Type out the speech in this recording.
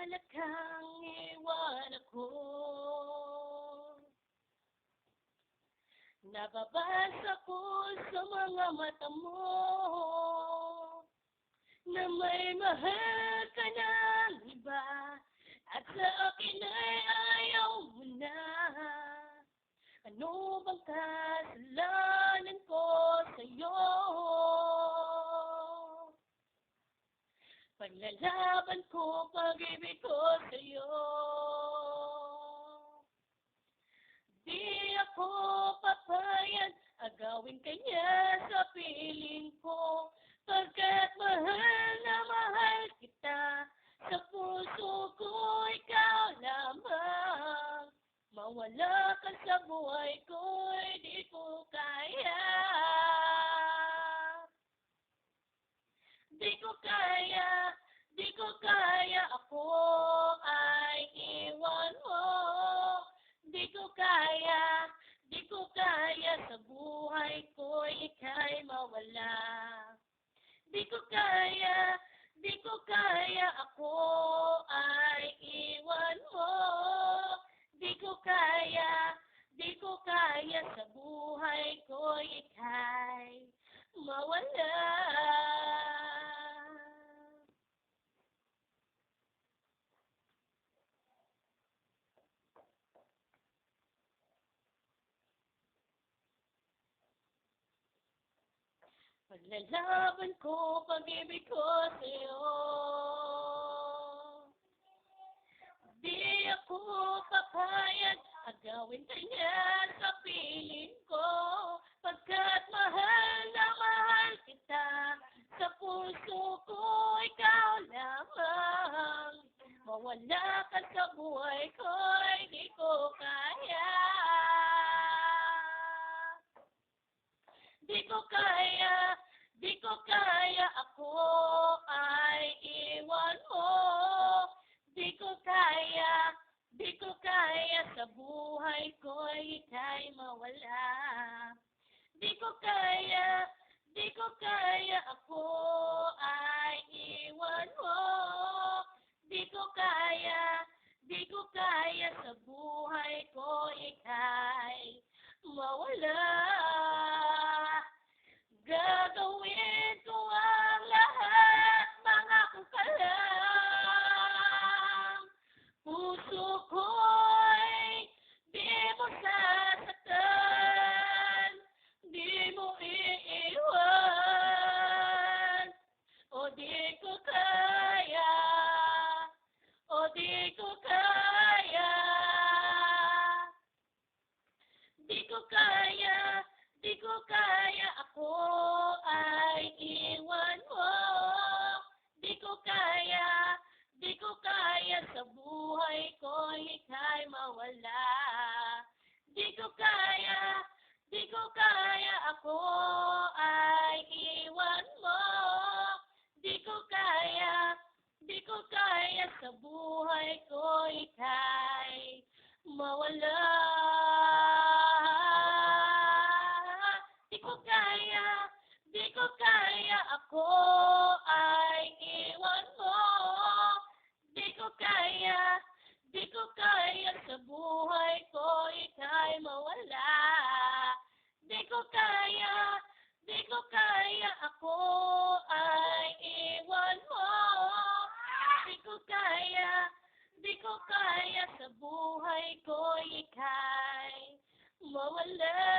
Malakang iwan ako. Nababasa ko sa mga mata mo na may mahal ka ng iba at sa akin ay ayaw mo na. Ano bang kasalanan ko sa'yo? Paglalaban ko, pag-ibig ko sa'yo. Di ako papayag, agawin kanya sa piling ko. Pagkat mahal na mahal kita, sa puso ko ikaw lamang. Mawala ka sa buhay ko, di ko kaya. Di ko kaya, di ko kaya, ako ay iwan mo. Di ko kaya, di ko kaya, sa buhay ko ika'y mawala. Di ko kaya, di ko kaya, ako ay iwan mo. Di ko kaya, di ko kaya, sa buhay ko ika'y mawala. Paglalaban ko, pag-ibig ko sa'yo. Di ako papayag, agawin kanya sa piling ko. Pagkat mahal na mahal kita, sa puso ko ikaw lamang. Mawala ka sa buhay ko, di ko kaya. Di ko kaya, di ko kaya, ako ay iwan mo. Di ko kaya, di ko kaya, sa buhay ko ika'y mawala. Di ko kaya, di ko kaya, ako ay iwan mo. Di ko kaya, di ko kaya, sa buhay ko ika'y mawala. Gagawin ko ang lahat, mangako ka lang. Puso ko'y di mo sasaktan, di mo iiwan. O di ko kaya, o di ko kaya. Di ko kaya, di ko kaya, ako ay iwan mo. Di ko kaya, di ko kaya, sa buhay ko ika'y mawala. Di ko kaya, di ko kaya, ako ay iwan mo. Di ko kaya, di ko kaya, sa buhay ko ika'y mawala. Di ko kaya, di ko kaya, ako ay iwan mo. Di ko kaya, di ko kaya, sa buhay ko ika'y mawala. Di ko kaya, di ko kaya, ako ay iwan mo. Di ko kaya, di ko kaya, sa buhay ko ika'y mawala.